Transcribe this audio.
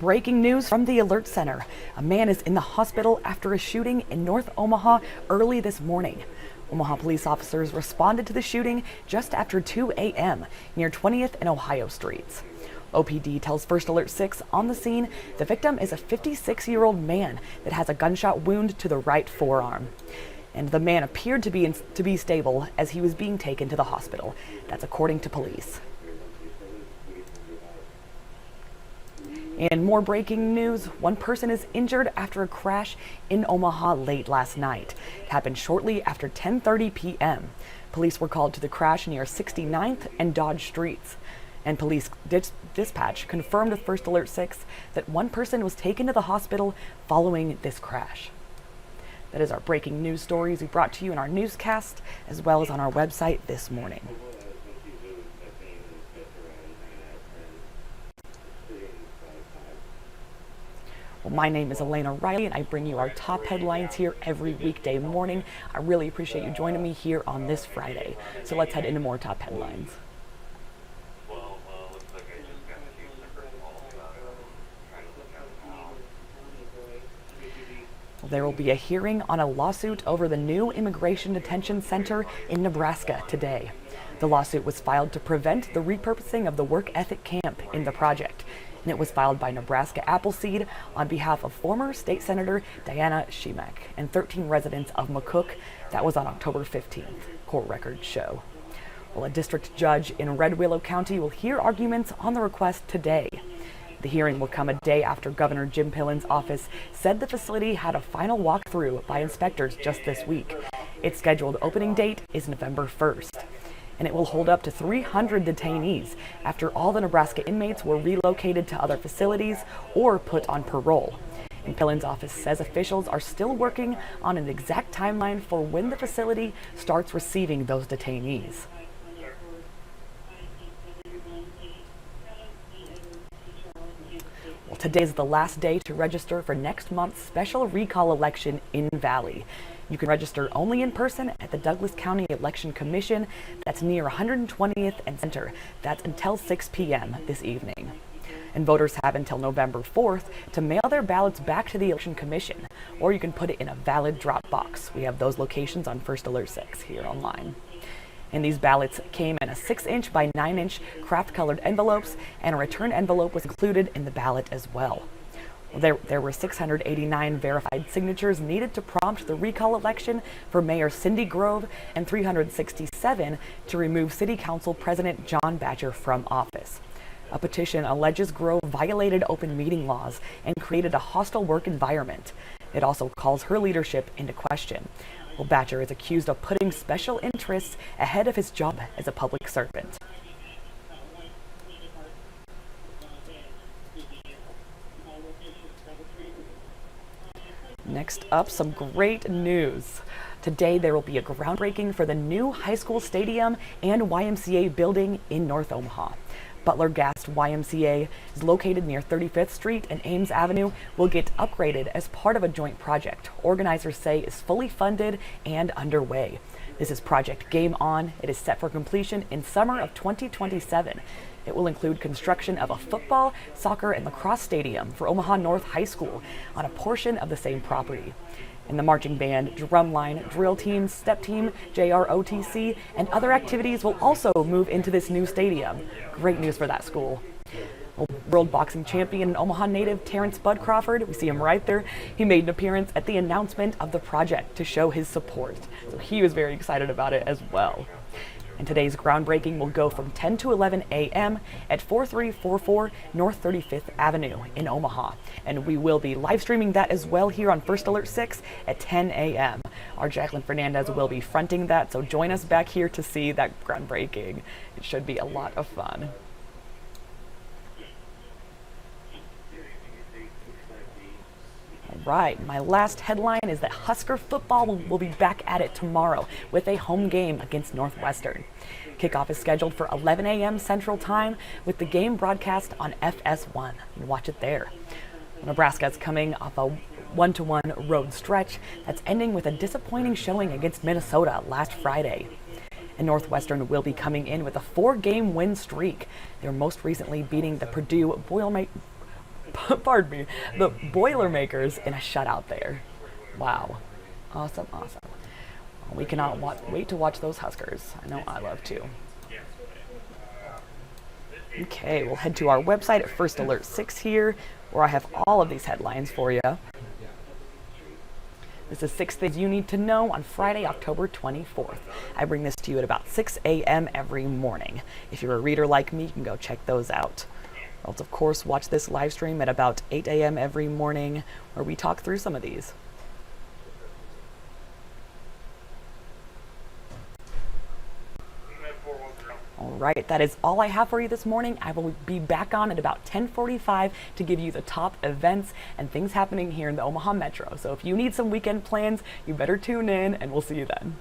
Breaking news from the Alert Center. A man is in the hospital after a shooting in North Omaha early this morning. Omaha police officers responded to the shooting just after 2 a.m. near 20th and Ohio Streets. OPD tells First Alert 6 on the scene the victim is a 56-year-old man that has a gunshot wound to the right forearm. And the man appeared to be stable as he was being taken to the hospital. That's according to police. And more breaking news, one person is injured after a crash in Omaha late last night. It happened shortly after 10:30 p.m. Police were called to the crash near 69th and Dodge Streets. And police dispatch confirmed with First Alert 6 that one person was taken to the hospital following this crash. That is our breaking news stories we brought to you in our newscast, as well as on our website this morning. Well, my name is Elena Riley, and I bring you our top headlines here every weekday morning. I really appreciate you joining me here on this Friday. So let's head into more top headlines. There will be a hearing on a lawsuit over the new immigration detention center in Nebraska today. The lawsuit was filed to prevent the repurposing of the work ethic camp in the project. And it was filed by Nebraska Appleseed on behalf of former State Senator Diana Shemek and 13 residents of McCook. That was on October 15th, court records show. Well, a district judge in Red Willow County will hear arguments on the request today. The hearing will come a day after Governor Jim Pillen's office said the facility had a final walkthrough by inspectors just this week. Its scheduled opening date is November 1st. And it will hold up to 300 detainees after all the Nebraska inmates were relocated to other facilities or put on parole. And Pillen's office says officials are still working on an exact timeline for when the facility starts receiving those detainees. Well, today is the last day to register for next month's special recall election in Valley. You can register only in person at the Douglas County Election Commission. That's near 120th and Center. That's until 6 p.m. this evening. And voters have until November 4th to mail their ballots back to the Election Commission, or you can put it in a valid drop box. We have those locations on First Alert 6 here online. And these ballots came in a 6-inch by 9-inch craft-colored envelopes, and a return envelope was included in the ballot as well. There were 689 verified signatures needed to prompt the recall election for Mayor Cindy Grove and 367 to remove City Council President John Batcher from office. A petition alleges Grove violated open meeting laws and created a hostile work environment. It also calls her leadership into question. Well, Batcher is accused of putting special interests ahead of his job as a public servant. Next up, some great news. Today there will be a groundbreaking for the new high school stadium and YMCA building in North Omaha. Butler Gast YMCA is located near 35th Street and Ames Avenue will get upgraded as part of a joint project organizers say is fully funded and underway. This is Project Game On. It is set for completion in summer of 2027. It will include construction of a football, soccer, and lacrosse stadium for Omaha North High School on a portion of the same property. And the marching band, drumline, drill team, step team, JROTC, and other activities will also move into this new stadium. Great news for that school. World boxing champion and Omaha native Terrence Bud Crawford, we see him right there. He made an appearance at the announcement of the project to show his support. So he was very excited about it as well. And today's groundbreaking will go from 10 to 11 a.m. at 4344 North 35th Avenue in Omaha. And we will be live streaming that as well here on First Alert 6 at 10 a.m. Our Jacqueline Fernandez will be fronting that, so join us back here to see that groundbreaking. It should be a lot of fun. Right, my last headline is that Husker football will be back at it tomorrow with a home game against Northwestern. Kickoff is scheduled for 11 a.m. Central Time with the game broadcast on FS1. You can watch it there. Nebraska is coming off a 1-1 road stretch that's ending with a disappointing showing against Minnesota last Friday. And Northwestern will be coming in with a 4-game win streak. They're most recently beating the Purdue pardon me, the Boilermakers in a shutout there. Wow. Awesome, awesome. Well, we cannot wait to watch those Huskers. I know I love to. Okay, we'll head to our website at First Alert 6 here, where I have all of these headlines for you. This is 6 things you need to know on Friday, October 24th. I bring this to you at about 6 a.m. every morning. If you're a reader like me, you can go check those out. I'll, of course, watch this live stream at about 8 a.m. every morning, where we talk through some of these. All right, that is all I have for you this morning. I will be back on at about 10:45 to give you the top events and things happening here in the Omaha Metro. So if you need some weekend plans, you better tune in, and we'll see you then.